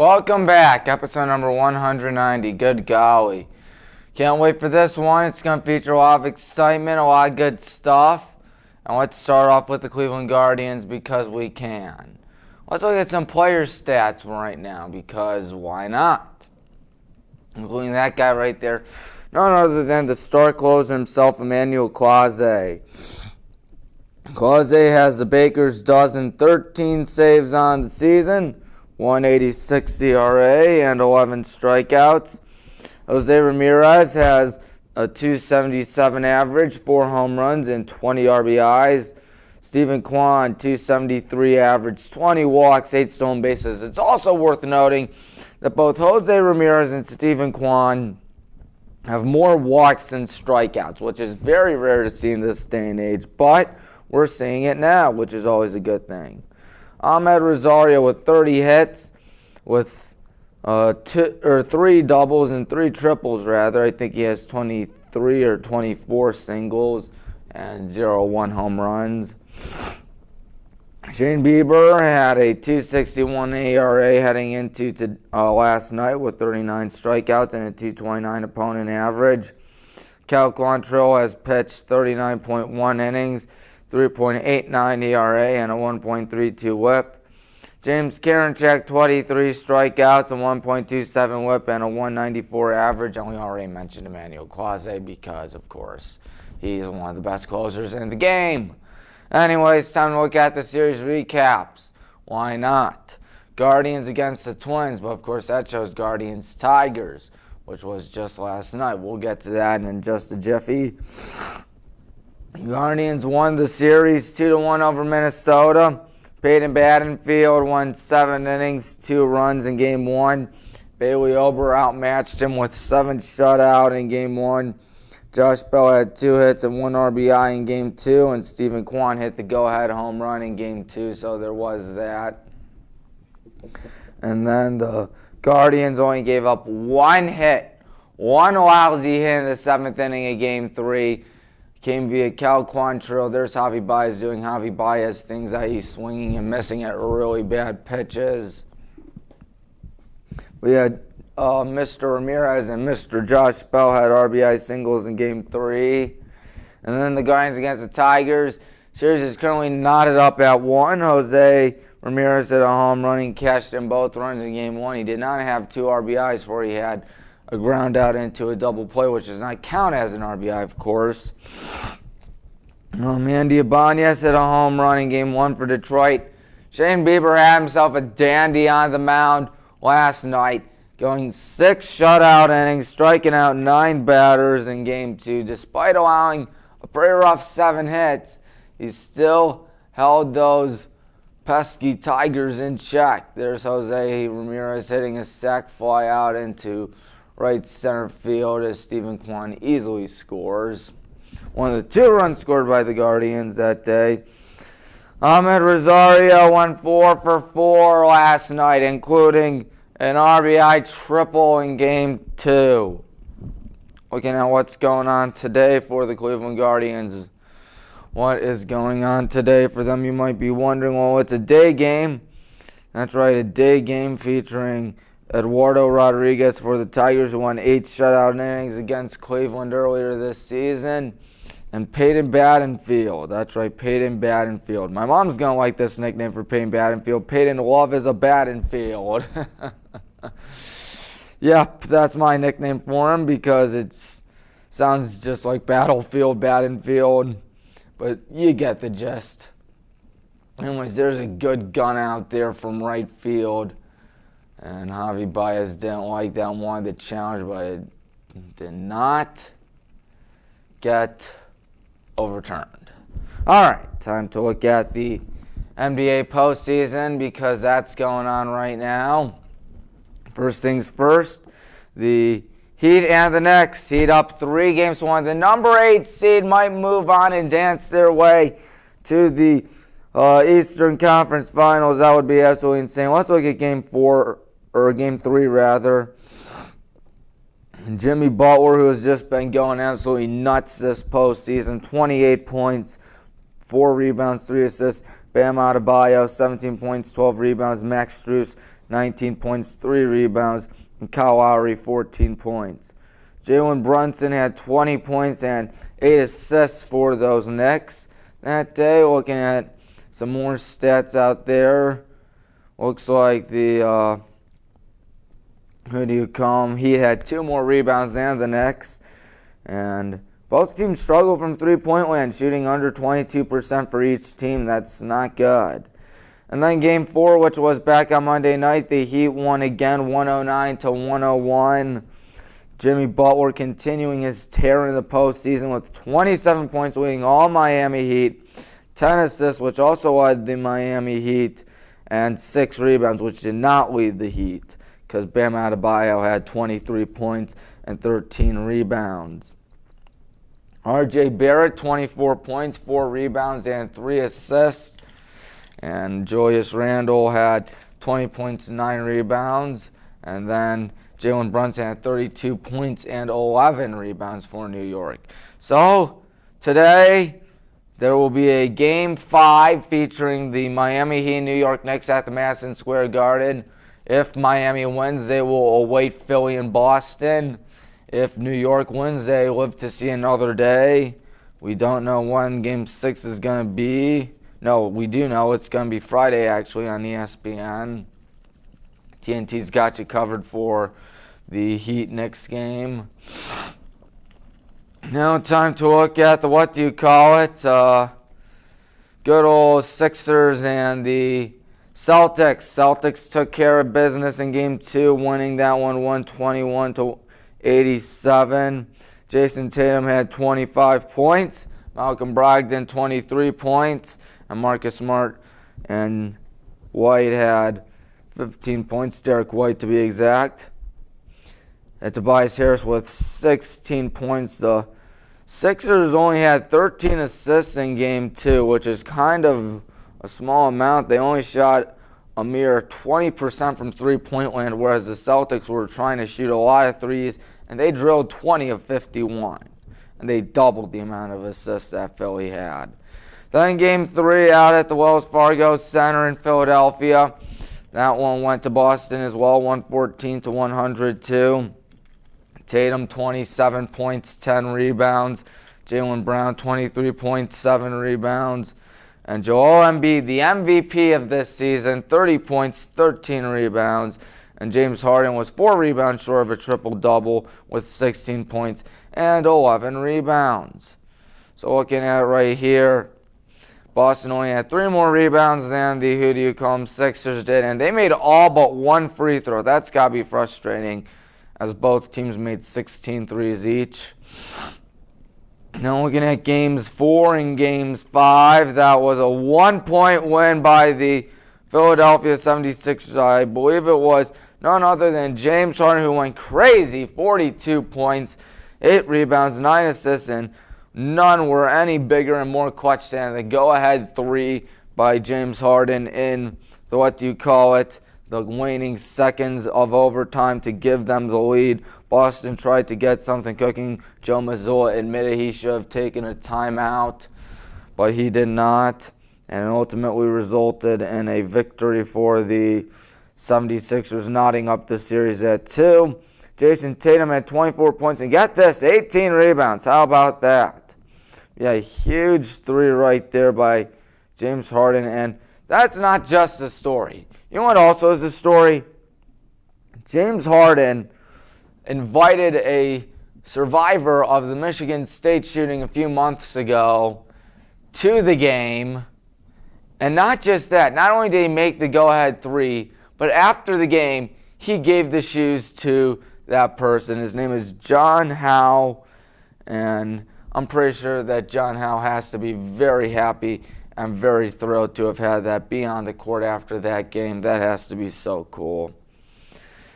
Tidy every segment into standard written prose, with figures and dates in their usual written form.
Welcome back, episode number 190. Good golly. Can't wait for this one. It's going to feature a lot of excitement, a lot of good stuff. And let's start off with the Cleveland Guardians because we can. Let's look at some player stats right now because why not? Including that guy right there. None other than the star closer himself, Emmanuel Clase. Clase has the Baker's dozen, 13 saves on the season. 186 ERA and 11 strikeouts. Jose Ramirez has a 277 average, 4 home runs and 20 RBIs. Stephen Kwan, 273 average, 20 walks, 8 stolen bases. It's also worth noting that both Jose Ramirez and Stephen Kwan have more walks than strikeouts, which is very rare to see in this day and age, but we're seeing it now, which is always a good thing. Ahmed Rosario with 30 hits, with 3 doubles and 3 triples, rather. I think he has 23 or 24 singles and 0-1 home runs. Shane Bieber had a 2.61 ERA heading into last night with 39 strikeouts and a 2.29 opponent average. Cal Quantrill has pitched 39.1 innings, 3.89 ERA and a 1.32 whip. James Karinchak, 23 strikeouts, and 1.27 whip and a 194 average. And we already mentioned Emmanuel Clase because, of course, he's one of the best closers in the game. Anyways, time to look at the series recaps. Why not? Guardians against the Twins, but of course that shows Guardians Tigers, which was just last night. We'll get to that in just a jiffy. Guardians won the series 2-1 over Minnesota. Peyton Battenfield won 7 innings, 2 runs in Game 1. Bailey Ober outmatched him with 7 shutout in Game 1. Josh Bell had 2 hits and 1 RBI in Game 2, and Stephen Kwan hit the go-ahead home run in Game 2, so there was that. And then the Guardians only gave up 1 hit, 1 lousy hit in the 7th inning of Game 3. Came via Cal Quantrill. There's Javi Baez doing Javi Baez things, i.e. swinging and missing at really bad pitches. We had Mr. Ramirez and Mr. Josh Bell had RBI singles in Game 3. And then the Guardians against the Tigers. Series is currently knotted up at 1. Jose Ramirez hit a home run and cashed in both runs in Game 1. He did not have 2 RBIs for he had a ground out into a double play, which does not count as an RBI, of course. Andy Ibanez hit a home run in Game 1 for Detroit. Shane Bieber had himself a dandy on the mound last night, going 6 shutout innings, striking out 9 batters in Game 2. Despite allowing a pretty rough 7 hits, he still held those pesky Tigers in check. There's Jose Ramirez hitting a sac fly out into right center field as Stephen Kwan easily scores. One of the 2 runs scored by the Guardians that day. Ahmed Rosario went 4 for 4 last night, including an RBI triple in Game 2. Looking at what's going on today for the Cleveland Guardians. What is going on today for them? You might be wondering, well, it's a day game. That's right, a day game featuring Eduardo Rodriguez for the Tigers, who won 8 shutout innings against Cleveland earlier this season. And Peyton Battenfield. That's right, Peyton Battenfield. My mom's going to like this nickname for Peyton Battenfield. Peyton Love is a Battenfield. Yep, that's my nickname for him because it sounds just like Battlefield, Battenfield. But you get the gist. Anyways, there's a good gun out there from right field. And Javi Baez didn't like that, wanted the challenge, but it did not get overturned. All right, time to look at the NBA postseason because that's going on right now. First things first, the Heat and the Knicks. Heat up 3-1. The number 8 seed might move on and dance their way to the Eastern Conference Finals. That would be absolutely insane. Let's look at Game 3 rather. And Jimmy Butler, who has just been going absolutely nuts this postseason, 28 points, 4 rebounds, 3 assists. Bam Adebayo, 17 points, 12 rebounds. Max Strus, 19 points, 3 rebounds, and Kyle Lowry, 14 points. Jalen Brunson had 20 points and 8 assists for those Knicks that day. Looking at some more stats out there, looks like the Heat had 2 more rebounds than the Knicks, and both teams struggle from three-point land, shooting under 22% for each team. That's not good. And then Game 4, which was back on Monday night, the Heat won again 109-101. Jimmy Butler continuing his tear in the postseason with 27 points, leading all Miami Heat, 10 assists, which also led the Miami Heat, and 6 rebounds, which did not lead the Heat, because Bam Adebayo had 23 points and 13 rebounds. R.J. Barrett, 24 points, 4 rebounds, and 3 assists. And Julius Randle had 20 points and 9 rebounds. And then Jalen Brunson had 32 points and 11 rebounds for New York. So today there will be a Game 5 featuring the Miami Heat New York Knicks at the Madison Square Garden. If Miami wins, they will await Philly and Boston. If New York wins, they live to see another day. We don't know when Game 6 is going to be. No, we do know it's going to be Friday, actually, on ESPN. TNT's got you covered for the Heat-Knicks game. Now time to look at the good old Sixers and the Celtics. Celtics took care of business in Game 2, winning that one 121-87. Jason Tatum had 25 points. Malcolm Brogdon, 23 points. And Marcus Smart and White had 15 points. Derek White, to be exact. And Tobias Harris with 16 points. The Sixers only had 13 assists in Game 2, which is kind of a small amount. They only shot a mere 20% from three-point land, whereas the Celtics were trying to shoot a lot of threes, and they drilled 20 of 51. And they doubled the amount of assists that Philly had. Then Game 3 out at the Wells Fargo Center in Philadelphia. That one went to Boston as well, 114-102. Tatum, 27 points, 10 rebounds. Jaylen Brown, 23 points, 7 rebounds. And Joel Embiid, the MVP of this season, 30 points, 13 rebounds. And James Harden was 4 rebounds short of a triple-double with 16 points and 11 rebounds. So looking at it right here, Boston only had 3 more rebounds than the Sixers did, and they made all but 1 free throw. That's got to be frustrating, as both teams made 16 threes each. Now looking at Games 4 and Games 5, that was a 1-point win by the Philadelphia 76ers. I believe it was none other than James Harden, who went crazy, 42 points, 8 rebounds, 9 assists, and none were any bigger and more clutch than the go-ahead 3 by James Harden in the waning seconds of overtime to give them the lead. Boston tried to get something cooking. Joe Mazzulla admitted he should have taken a timeout, but he did not, and it ultimately resulted in a victory for the 76ers, knotting up the series at 2. Jason Tatum had 24 points, and get this, 18 rebounds. How about that? Yeah, huge 3 right there by James Harden, and that's not just the story. You know what also is the story? James Harden invited a survivor of the Michigan State shooting a few months ago to the game, and not just that, not only did he make the go-ahead 3, but after the game, he gave the shoes to that person. His name is John Howe, and I'm pretty sure that John Howe has to be very happy and very thrilled to have had that be on the court after that game. That has to be so cool.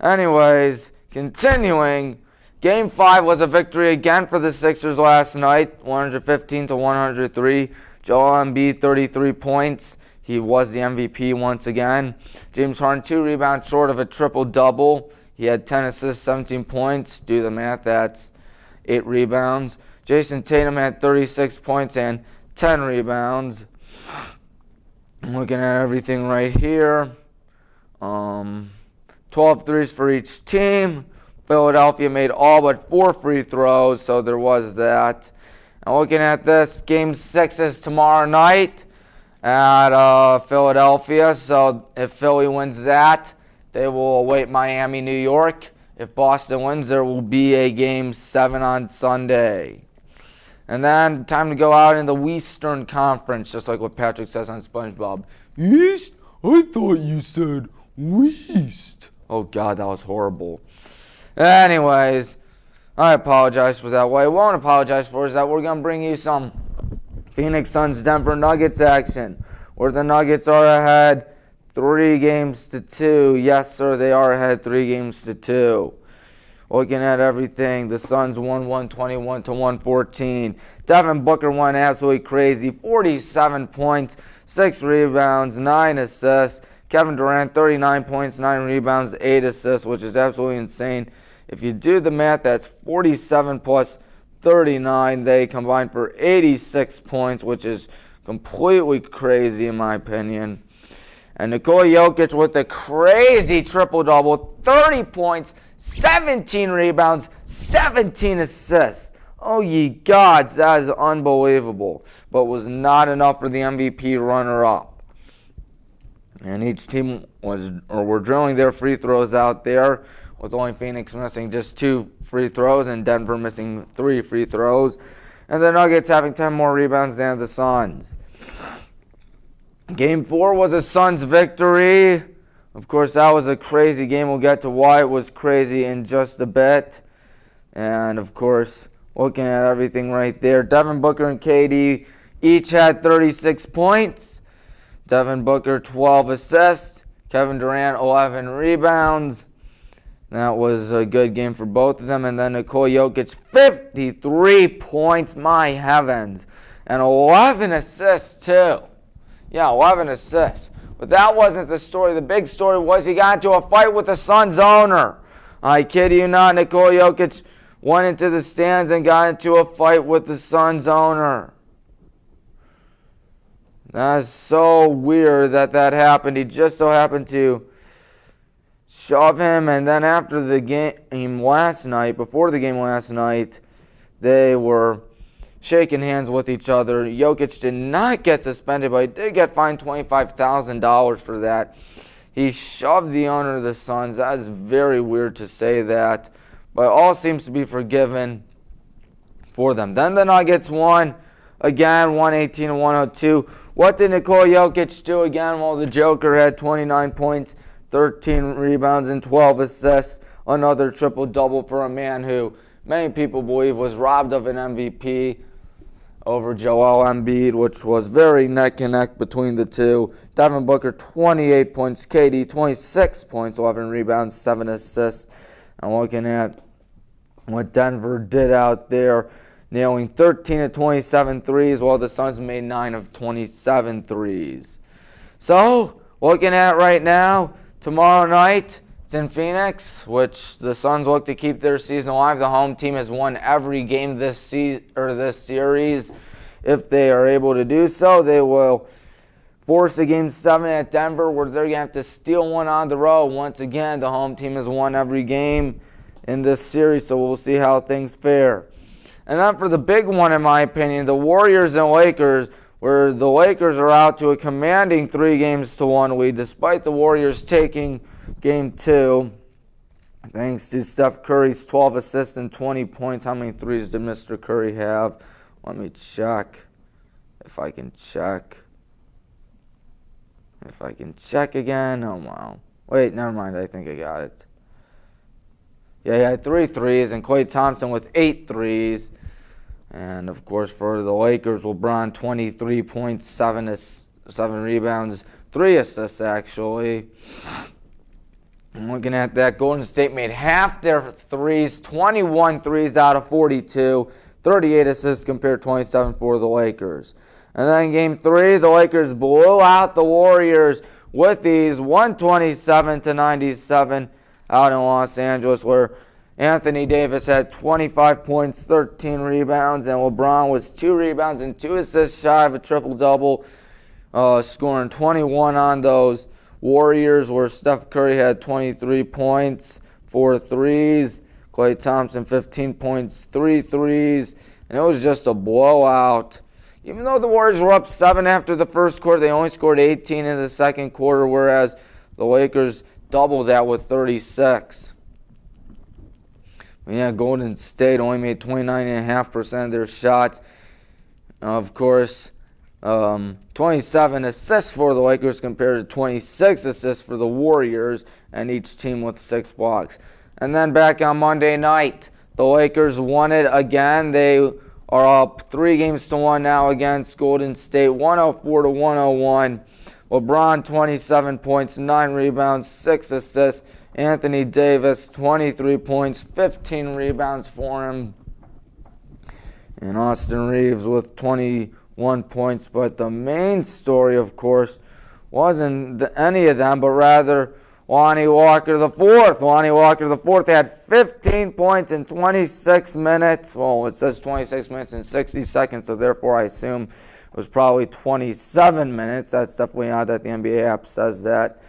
Anyways, continuing, Game 5 was a victory again for the Sixers last night, 115-103. Joel Embiid, 33 points. He was the MVP once again. James Harden, 2 rebounds short of a triple-double. He had 10 assists, 17 points. Do the math, that's 8 rebounds. Jason Tatum had 36 points and 10 rebounds. I'm looking at everything right here. 12 threes for each team. Philadelphia made all but 4 free throws, so there was that. And looking at this, Game 6 is tomorrow night at Philadelphia. So if Philly wins that, they will await Miami, New York. If Boston wins, there will be a Game 7 on Sunday. And then time to go out in the Western Conference, just like what Patrick says on SpongeBob. East? I thought you said West. Oh, God, that was horrible. Anyways, I apologize for that. What I won't apologize for is that we're going to bring you some Phoenix Suns Denver Nuggets action, where the Nuggets are ahead 3-2. Yes, sir, they are ahead 3-2. Looking at everything, the Suns won 121 to 114. Devin Booker went absolutely crazy. 47 points, 6 rebounds, 9 assists. Kevin Durant, 39 points, 9 rebounds, 8 assists, which is absolutely insane. If you do the math, that's 47 plus 39. They combined for 86 points, which is completely crazy in my opinion. And Nikola Jokic with a crazy triple-double, 30 points, 17 rebounds, 17 assists. Oh, ye gods, that is unbelievable. But was not enough for the MVP runner-up. And each team were drilling their free throws out there, with only Phoenix missing just 2 free throws and Denver missing 3 free throws. And the Nuggets having 10 more rebounds than the Suns. Game 4 was a Suns victory. Of course, that was a crazy game. We'll get to why it was crazy in just a bit. And, of course, looking at everything right there, Devin Booker and KD each had 36 points. Devin Booker, 12 assists. Kevin Durant, 11 rebounds. That was a good game for both of them. And then Nikola Jokic, 53 points, my heavens. And 11 assists, too. Yeah, 11 assists. But that wasn't the story. The big story was he got into a fight with the Suns owner. I kid you not, Nikola Jokic went into the stands and got into a fight with the Suns owner. That's so weird that happened. He just so happened to shove him, and then after the game last night, before the game last night, they were shaking hands with each other. Jokic did not get suspended, but he did get fined $25,000 for that. He shoved the owner of the Suns. That is very weird to say that, but all seems to be forgiven for them. Then the Nuggets won again, 118 to 102. What did Nikola Jokic do again? Well, the Joker had 29 points, 13 rebounds, and 12 assists. Another triple-double for a man who many people believe was robbed of an MVP over Joel Embiid, which was very neck and neck between the two. Devin Booker, 28 points. KD, 26 points, 11 rebounds, 7 assists. I'm looking at what Denver did out there, nailing 13 of 27 threes, while the Suns made 9 of 27 threes. So, looking at right now, tomorrow night, it's in Phoenix, which the Suns look to keep their season alive. The home team has won every game this series. If they are able to do so, they will force a Game 7 at Denver, where they're going to have to steal one on the road. Once again, the home team has won every game in this series, so we'll see how things fare. And then for the big one, in my opinion, the Warriors and Lakers, where the Lakers are out to a commanding 3-1 lead, despite the Warriors taking Game 2, thanks to Steph Curry's 12 assists and 20 points. How many threes did Mr. Curry have? Let me check. If I can check. If I can check again. Oh, wow. Wait, never mind. I think I got it. Yeah, he had 3 threes, and Klay Thompson with 8 threes. And, of course, for the Lakers, LeBron, 23 points, 7 rebounds, 3 assists, actually. I'm looking at that. Golden State made half their threes, 21 threes out of 42, 38 assists compared to 27 for the Lakers. And then Game 3, the Lakers blew out the Warriors with these 127-97 out in Los Angeles, where Anthony Davis had 25 points, 13 rebounds, and LeBron was 2 rebounds and 2 assists shy of a triple-double, scoring 21 on those Warriors, where Steph Curry had 23 points, 4 threes. Klay Thompson, 15 points, 3 threes. And it was just a blowout. Even though the Warriors were up 7 after the first quarter, they only scored 18 in the second quarter, whereas the Lakers doubled that with 36. Yeah, Golden State only made 29.5% of their shots. Of course, 27 assists for the Lakers compared to 26 assists for the Warriors, and each team with 6 blocks. And then back on Monday night, the Lakers won it again. They are up 3-1 now against Golden State, 104-101. LeBron, 27 points, 9 rebounds, 6 assists. Anthony Davis, 23 points, 15 rebounds for him. And Austin Reeves with 21 points. But the main story, of course, wasn't any of them, but rather Lonnie Walker IV. Lonnie Walker IV had 15 points in 26 minutes. Well, it says 26 minutes and 60 seconds, so therefore I assume it was probably 27 minutes. That's definitely odd that the NBA app says that.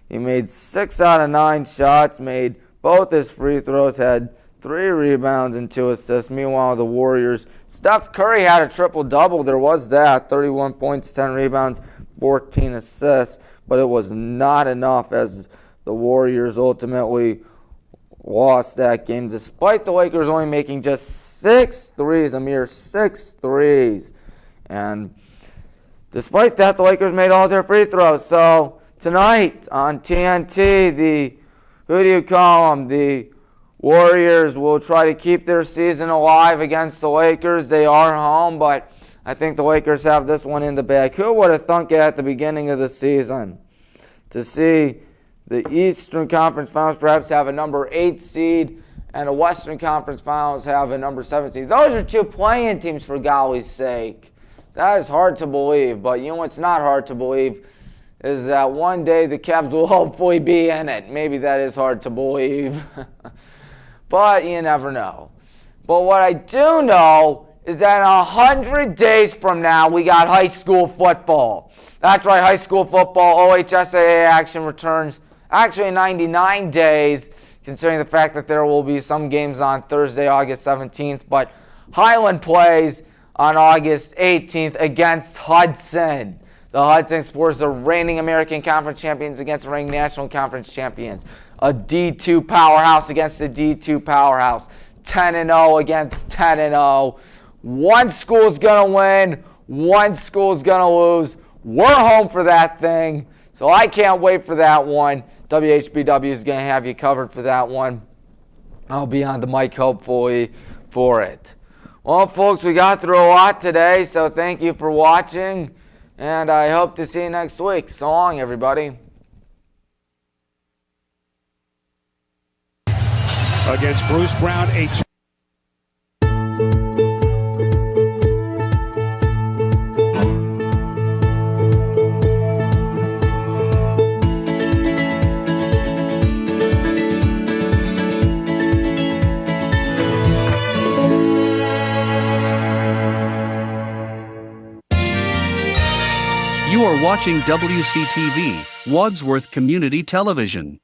He made 6 out of 9 shots, made both his free throws, had 3 rebounds and 2 assists. Meanwhile, the Warriors, Steph Curry had a triple-double. There was that, 31 points, 10 rebounds, 14 assists. But it was not enough as the Warriors ultimately lost that game, despite the Lakers only making just 6 threes, a mere 6 threes. And despite that, the Lakers made all their free throws. So tonight on TNT, the Warriors will try to keep their season alive against the Lakers. They are home, but I think the Lakers have this one in the bag. Who would have thunk it at the beginning of the season to see the Eastern Conference Finals perhaps have a number 8 seed and the Western Conference Finals have a number 7 seed? Those are 2 play-in teams, for golly's sake. That is hard to believe, but you know what's not hard to believe is that one day the Cavs will hopefully be in it. Maybe that is hard to believe, but you never know. But what I do know is that 100 days from now, we got high school football. That's right, high school football, OHSAA action returns actually 99 days, considering the fact that there will be some games on Thursday, August 17th. But Highland plays on August 18th against Hudson. The Hudson Sports, the reigning American Conference champions against the reigning National Conference champions. A D2 powerhouse against a D2 powerhouse. 10-0 against 10-0. One school's going to win. One school's going to lose. We're home for that thing. So I can't wait for that one. WHBW is going to have you covered for that one. I'll be on the mic hopefully for it. Well, folks, we got through a lot today, so thank you for watching. And I hope to see you next week. So long, everybody. Against Bruce Brown, You are watching WCTV, Wadsworth Community Television.